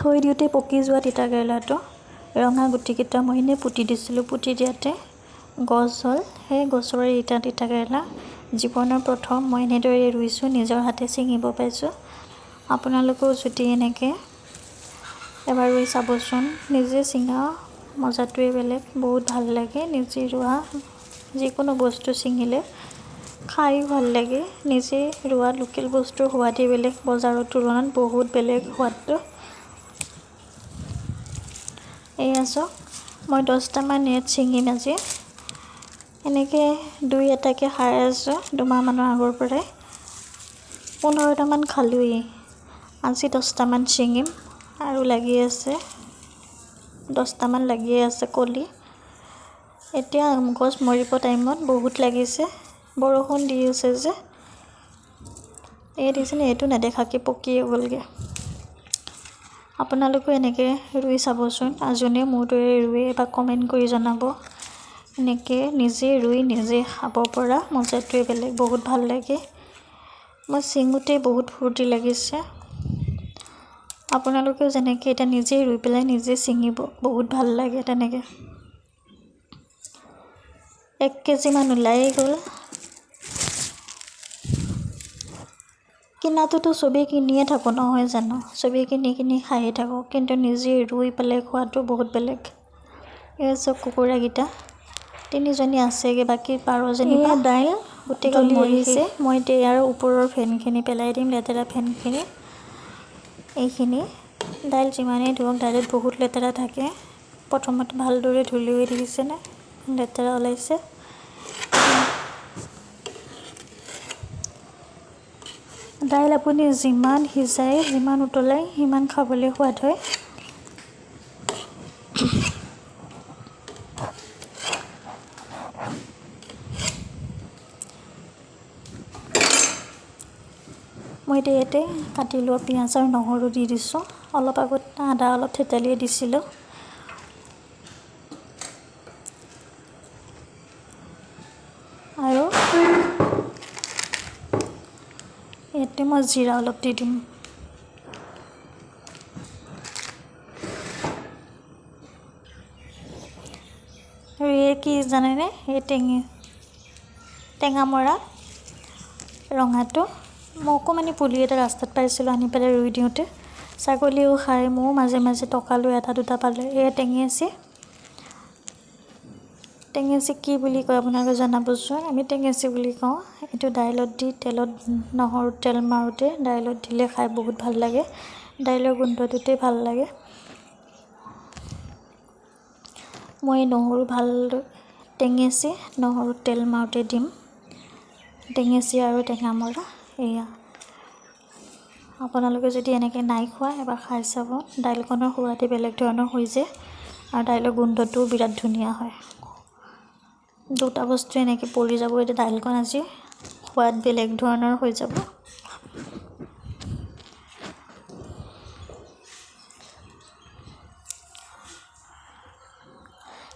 থৈ দিওঁতে পকি যোৱা তিতা কেৰেলাটো ৰঙা গুটিকেইটা মই এনেই পুতি দিছিলোঁ। পুতি দিয়াতে গছ হ'ল। সেই গছৰে তিতা কেৰেলা জীৱনৰ প্ৰথম মই এনেদৰে ৰুইছোঁ, নিজৰ হাতে ছিঙিব পাইছোঁ। আপোনালোকেও যদি এনেকৈ এবাৰ ৰুই চাবচোন। নিজে ছিঙা মজাটোৱে বেলেগ, বহুত ভাল লাগে। নিজে ৰোৱা যিকোনো বস্তু ছিঙিলে খায়ো ভাল লাগে। নিজে ৰোৱা লোকেল বস্তুৰ সোৱাদেই বেলেগ, বজাৰৰ তুলনাত বহুত বেলেগ সোৱাদটো। এয়া চাওক, মই 10টামান ইয়াত ছিঙিম আজি। এনেকৈ 2-এটাকৈ খাই আছোঁ 2মাহমানৰ আগৰ পৰাই। 15টামান খালোঁৱেই। আজি 10টামান ছিঙিম আৰু লাগি আছে 10টামান লাগিয়ে আছে কলি। এতিয়া গছ মৰিব টাইমত বহুত লাগিছে, বৰষুণ দি আছে যে। এই দেখিছেনে, এইটো নেদেখাকৈ পকিয়ে গ'লগৈ। আপোনালোকেও এনেকৈ ৰুই চাবচোন। যোনে মোৰ দৰে ৰুৱে বা কমেণ্ট কৰি জনাব। এনেকৈ নিজে ৰুই নিজে খাব পৰা মজাটোৱে বেলেগ, বহুত ভাল লাগে। মই ছিঙোতেই বহুত ফূৰ্তি লাগিছে। আপোনালোকেও যেনেকৈ এতিয়া নিজে ৰুই পেলাই নিজে ছিঙিব, বহুত ভাল লাগে তেনেকৈ। 1 কেজিমান ওলাই গ'ল। কিনাটোতো চবেই কিনিয়ে থাকোঁ নহয় জানো, চবেই কিনি খায়ে থাকোঁ। কিন্তু নিজে ৰুই পেলাই খোৱাটো বহুত বেলেগ। এই চব কুকুৰাকেইটা 3জনী আছেগৈ, বাকী 12জনী দাইল গোটেইগাল মৰিছে। মই এতিয়া ইয়াৰ ওপৰৰ ফেনখিনি পেলাই দিম, লেতেৰা ফেনখিনি। এইখিনি দাইল যিমানেই ধুৱক, দাইলত বহুত লেতেৰা থাকে। প্ৰথমতে ভালদৰে ধুলেও দেখিছেনে লেতেৰা ওলাইছে। দাইল আপুনি যিমান সিজাই, যিমান উতলাই, সিমান খাবলৈ সোৱাদ হয়। মই এতিয়া ইয়াতে কাটি লোৱা পিঁয়াজ আৰু নহৰু দি দিছোঁ। অলপ আগত আদা অলপ থেতালিয়ে দিছিলোঁ। আৰু ইয়াতে মই জিৰা অলপ দি দিম। আৰু এই কি জানেনে, এই টেঙা মৰা ৰঙাটো মই অকণমানি পুলি এটা ৰাস্তাত পাইছিলোঁ, আনি পেলাই ৰুই দিওঁতে ছাগলীও খায়, ময়ো মাজে মাজে টকালৈ 1-2টা পালে। এয়া টেঙেচি কি বুলি কয় আপোনালোকে জনাবচোন। আমি টেঙেচি বুলি কওঁ। এইটো দাইলত দি নহৰুত তেল মাৰোঁতে দাইলত দিলে খাই বহুত ভাল লাগে। দাইলৰ গোন্ধটোতে ভাল লাগে। মই নহৰু টেঙেচি নহৰুত তেল মাৰোঁতে দিম। টেঙেচি আৰু টেঙা মৰা এয়া। আপোনালোকে যদি এনেকৈ নাই খোৱা, এবাৰ খাই চাব। দাইলখনৰ সোৱাদেই বেলেগ ধৰণৰ হৈ যায় আৰু দাইলৰ গোন্ধটোও বিৰাট ধুনীয়া হয়। 2টা বস্তু এনেকৈ পৰি যাব, এতিয়া দাইলখন আজি সোৱাদ বেলেগ ধৰণৰ হৈ যাব।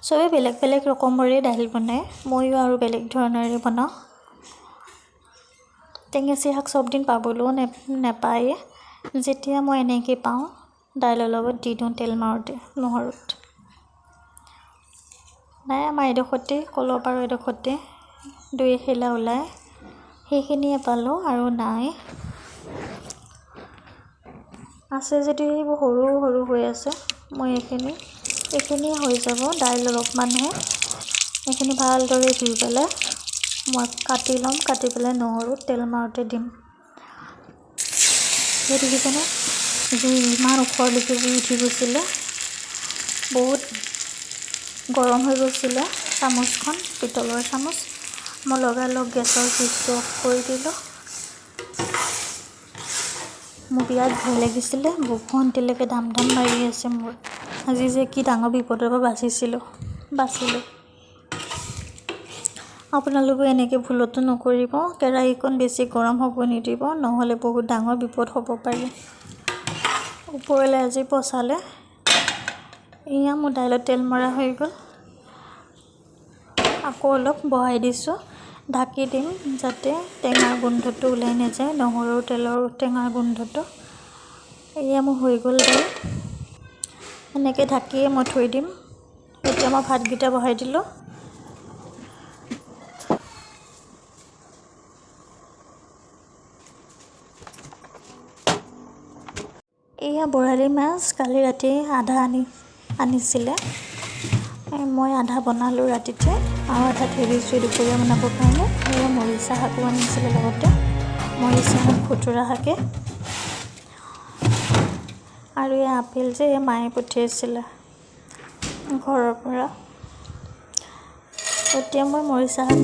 চবেই বেলেগ বেলেগ ৰকমৰে দাইল বনায়, ময়ো আৰু বেলেগ ধৰণেৰে বনাওঁ। টেঙেচি শাক চব দিন পাবলৈও নাপায়ে। যেতিয়া মই এনেকৈ পাওঁ, দাইলৰ লগত দি দিওঁ তেল মাৰোঁতে নহৰুত। নাই আমাৰ এডোখৰতে, কলপাৰৰ এডোখৰতে 2 এখিলা ওলায়, সেইখিনিয়ে পালোঁ আৰু নাই। আছে যদি সৰু সৰু হৈ আছে। মই এইখিনি হৈ যাব। দাইল অলপমানহে, এইখিনি ভালদৰে ধুই পেলাই মই কাটি ল'ম। কাটি পেলাই নহৰু তেল মাৰোঁতে দিম। সেই দেখিছেনে, জুই ইমান ওপৰলৈকে জুই উঠি গৈছিলে, বহুত গৰম হৈ গৈছিলে চামুচখন, পিতলৰ চামুচ। মই লগালগ গেছৰ চুইচটো অফ কৰি দিলোঁ। মোৰ বিৰাট ভয় লাগিছিলে, ভন্টিলৈকে ধাম মাৰি আছে মোৰ। আজি যে কি ডাঙৰ বিপদৰ পৰা বাচিলোঁ। আপোনালোকে এনেকৈ ভুলতো নকৰিব। কেৰাহীখন বেছি গৰম হ'ব নিদিব, নহ'লে বহুত ডাঙৰ বিপদ হ'ব পাৰে। ওপৰলৈ আজি পচালে। এয়া মোৰ দাইলত তেল মৰা হৈ গ'ল। আকৌ অলপ বহাই দিছোঁ, ঢাকি দিম যাতে টেঙাৰ গোন্ধটো ওলাই নাযায়, নহৰু তেলৰ টেঙাৰ গোন্ধটো। এয়া মোৰ হৈ গ'ল দাইল। এনেকৈ ঢাকিয়ে মই থৈ দিম। এতিয়া মই ভাতকেইটা বহাই দিলোঁ। এয়া বৰালি মাছ কালি ৰাতি আধা আনিছিলে। মই আধা বনালোঁ ৰাতিতে, আৰু আধা থৈ দিছোঁ দুপৰীয়া বনাবৰ কাৰণে। এয়া মৰিচা শাকো আনিছিলে লগতে, মৰিচা শাক, খুতুৰা শাকে। আৰু এই আপেল যে মায়ে পঠিয়াইছিলে ঘৰৰ পৰা। এতিয়া মই মৰিচা শাক